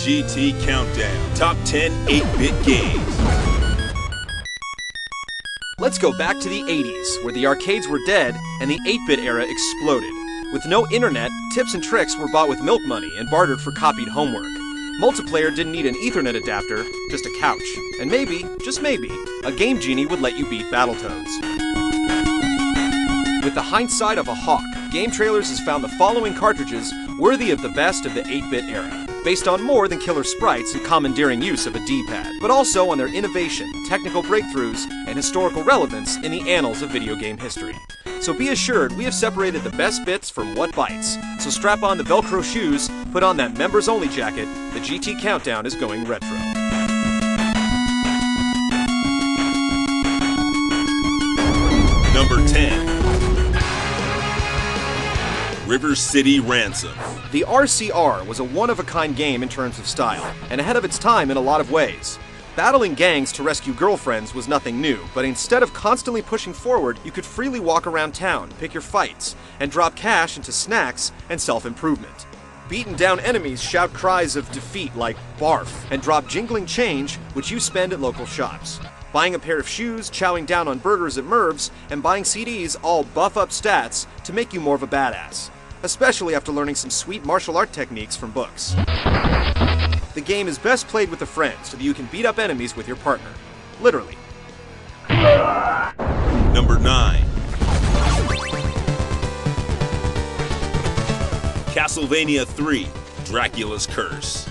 GT Countdown Top 10 8-bit games. Let's go back to the 80s, where the arcades were dead and the 8-bit era exploded. With no internet, tips and tricks were bought with milk money and bartered for copied homework. Multiplayer didn't need an Ethernet adapter, just a couch. And maybe, just maybe, a Game Genie would let you beat Battletoads. With the hindsight of a hawk, GameTrailers has found the following cartridges worthy of the best of the 8-bit era, based on more than killer sprites and commandeering use of a D-pad, but also on their innovation, technical breakthroughs, and historical relevance in the annals of video game history. So be assured we have separated the best bits from what bites. So strap on the Velcro shoes, put on that members-only jacket, the GT Countdown is going retro. Number 10. River City Ransom. The RCR was a one-of-a-kind game in terms of style, and ahead of its time in a lot of ways. Battling gangs to rescue girlfriends was nothing new, but instead of constantly pushing forward, you could freely walk around town, pick your fights, and drop cash into snacks and self-improvement. Beaten down enemies shout cries of defeat like barf, and drop jingling change, which you spend at local shops. Buying a pair of shoes, chowing down on burgers at Merv's, and buying CDs all buff up stats to make you more of a badass. Especially after learning some sweet martial art techniques from books. The game is best played with a friend so that you can beat up enemies with your partner. Literally. Number 9. Castlevania 3, Dracula's Curse.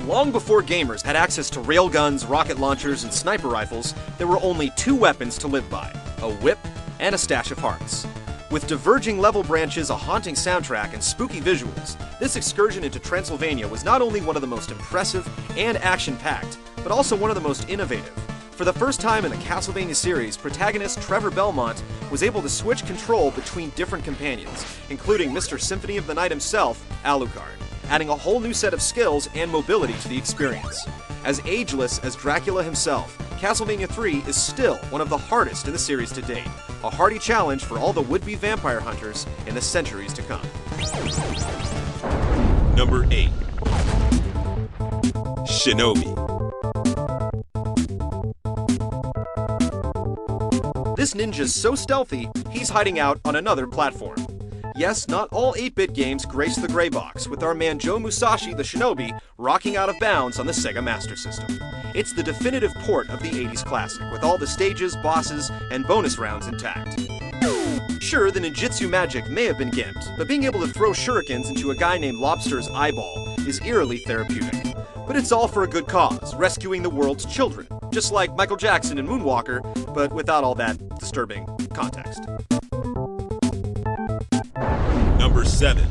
Long before gamers had access to railguns, rocket launchers, and sniper rifles, there were only two weapons to live by, a whip and a stash of hearts. With diverging level branches, a haunting soundtrack, and spooky visuals, this excursion into Transylvania was not only one of the most impressive and action-packed, but also one of the most innovative. For the first time in the Castlevania series, protagonist Trevor Belmont was able to switch control between different companions, including Mr. Symphony of the Night himself, Alucard, adding a whole new set of skills and mobility to the experience. As ageless as Dracula himself, Castlevania 3 is still one of the hardest in the series to date, a hearty challenge for all the would-be vampire hunters in the centuries to come. Number 8. Shinobi. This ninja's so stealthy, he's hiding out on another platform. Yes, not all 8-bit games grace the gray box, with our man Joe Musashi the Shinobi rocking out of bounds on the Sega Master System. It's the definitive port of the 80s classic, with all the stages, bosses, and bonus rounds intact. Sure, the ninjutsu magic may have been gimped, but being able to throw shurikens into a guy named Lobster's eyeball is eerily therapeutic. But it's all for a good cause, rescuing the world's children, just like Michael Jackson in Moonwalker, but without all that disturbing context. Number 7.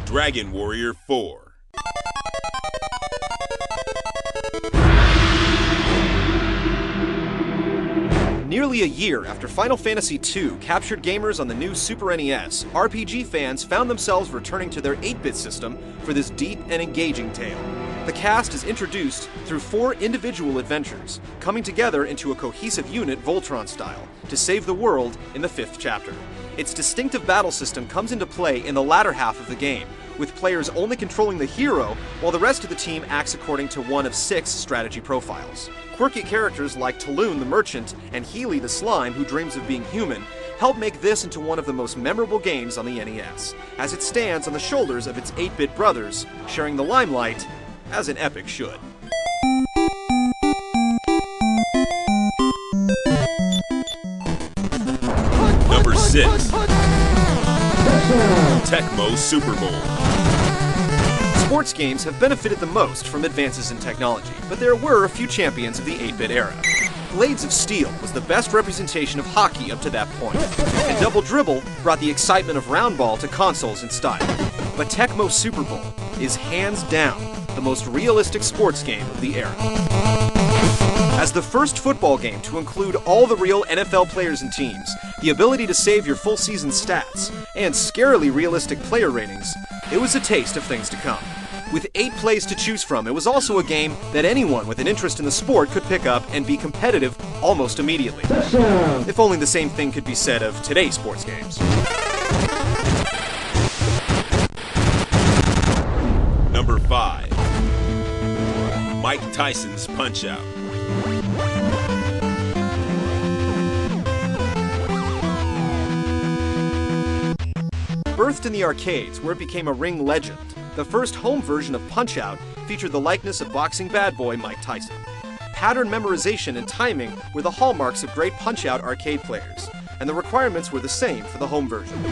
Dragon Warrior 4. Nearly a year after Final Fantasy II captured gamers on the new Super NES, RPG fans found themselves returning to their 8-bit system for this deep and engaging tale. The cast is introduced through 4 individual adventures, coming together into a cohesive unit Voltron style, to save the world in the 5th chapter. Its distinctive battle system comes into play in the latter half of the game, with players only controlling the hero, while the rest of the team acts according to one of 6 strategy profiles. Quirky characters like Taloon the Merchant and Healy the Slime, who dreams of being human, help make this into one of the most memorable games on the NES, as it stands on the shoulders of its 8-bit brothers, sharing the limelight as an epic should. Number 6. Tecmo Super Bowl. Sports games have benefited the most from advances in technology, but there were a few champions of the 8-bit era. Blades of Steel was the best representation of hockey up to that point, and Double Dribble brought the excitement of round ball to consoles in style. But Tecmo Super Bowl is hands down the most realistic sports game of the era. As the first football game to include all the real NFL players and teams, the ability to save your full season stats, and scarily realistic player ratings, it was a taste of things to come. With 8 plays to choose from, it was also a game that anyone with an interest in the sport could pick up and be competitive almost immediately. If only the same thing could be said of today's sports games. Number 5. Mike Tyson's Punch-Out! Birthed in the arcades, where it became a ring legend, the first home version of Punch-Out featured the likeness of boxing bad boy Mike Tyson. Pattern memorization and timing were the hallmarks of great Punch-Out arcade players, and the requirements were the same for the home version.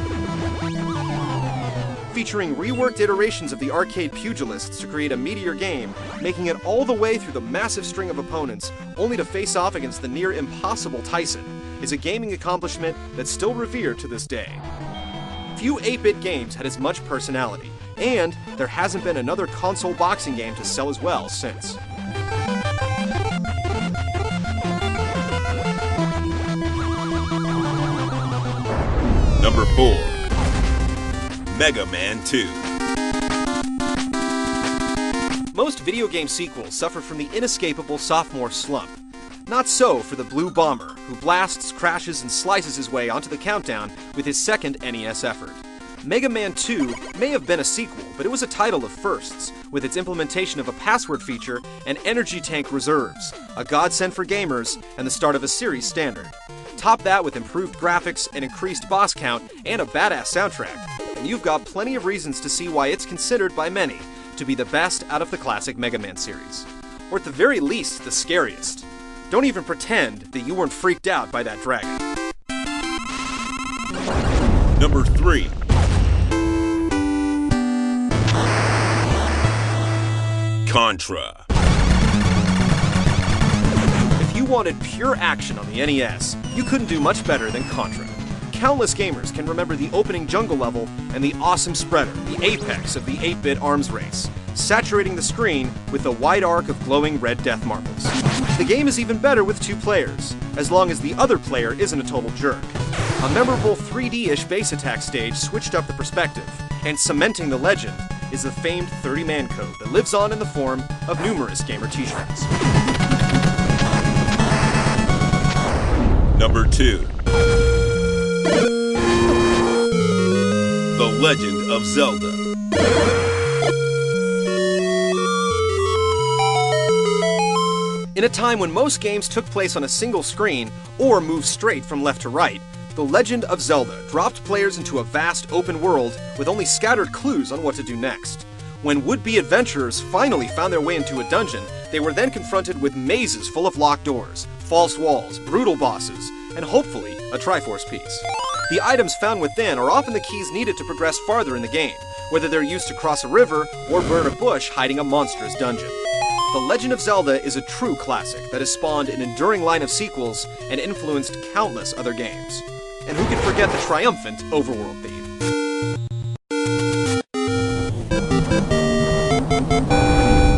Featuring reworked iterations of the arcade pugilists to create a meatier game, making it all the way through the massive string of opponents, only to face off against the near impossible Tyson, is a gaming accomplishment that's still revered to this day. Few 8-bit games had as much personality, and there hasn't been another console boxing game to sell as well since. Number 4. Mega Man 2. Most video game sequels suffer from the inescapable sophomore slump. Not so for the Blue Bomber, who blasts, crashes, and slices his way onto the countdown with his second NES effort. Mega Man 2 may have been a sequel, but it was a title of firsts, with its implementation of a password feature and energy tank reserves, a godsend for gamers, and the start of a series standard. Top that with improved graphics, an increased boss count, and a badass soundtrack, and you've got plenty of reasons to see why it's considered by many to be the best out of the classic Mega Man series. Or at the very least, the scariest. Don't even pretend that you weren't freaked out by that dragon. Number 3. Contra. If you wanted pure action on the NES, you couldn't do much better than Contra. Countless gamers can remember the opening jungle level and the awesome spreader, the apex of the 8-bit arms race, saturating the screen with a wide arc of glowing red death marbles. The game is even better with 2 players, as long as the other player isn't a total jerk. A memorable 3D-ish base attack stage switched up the perspective, and cementing the legend is the famed 30-man code that lives on in the form of numerous gamer t-shirts. Number 2. The Legend of Zelda. In a time when most games took place on a single screen or moved straight from left to right, The Legend of Zelda dropped players into a vast open world with only scattered clues on what to do next. When would-be adventurers finally found their way into a dungeon, they were then confronted with mazes full of locked doors, false walls, brutal bosses, and hopefully a Triforce piece. The items found within are often the keys needed to progress farther in the game, whether they're used to cross a river or burn a bush hiding a monstrous dungeon. The Legend of Zelda is a true classic that has spawned an enduring line of sequels and influenced countless other games. And who can forget the triumphant overworld theme?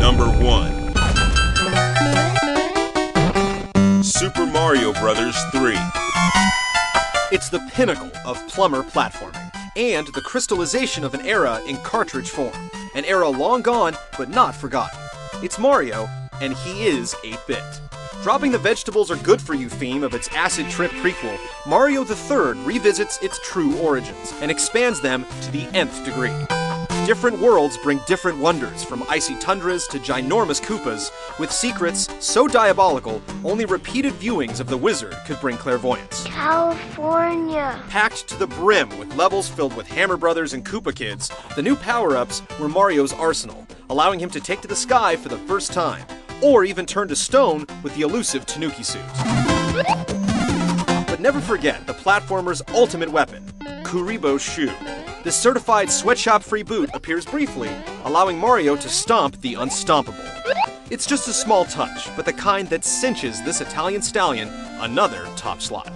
Number 1. Super Mario Bros. 3. It's the pinnacle of plumber platforming, and the crystallization of an era in cartridge form. An era long gone, but not forgotten. It's Mario, and he is 8-bit. Dropping the vegetables are good for you theme of its acid trip prequel, Mario III revisits its true origins and expands them to the nth degree. Different worlds bring different wonders, from icy tundras to ginormous Koopas, with secrets so diabolical, only repeated viewings of the wizard could bring clairvoyance. California. Packed to the brim with levels filled with Hammer Brothers and Koopa Kids, the new power-ups were Mario's arsenal, allowing him to take to the sky for the first time, or even turn to stone with the elusive Tanuki suit. But never forget the platformer's ultimate weapon, Kuribo's shoe. This certified sweatshop-free boot appears briefly, allowing Mario to stomp the unstompable. It's just a small touch, but the kind that cinches this Italian stallion another top slot.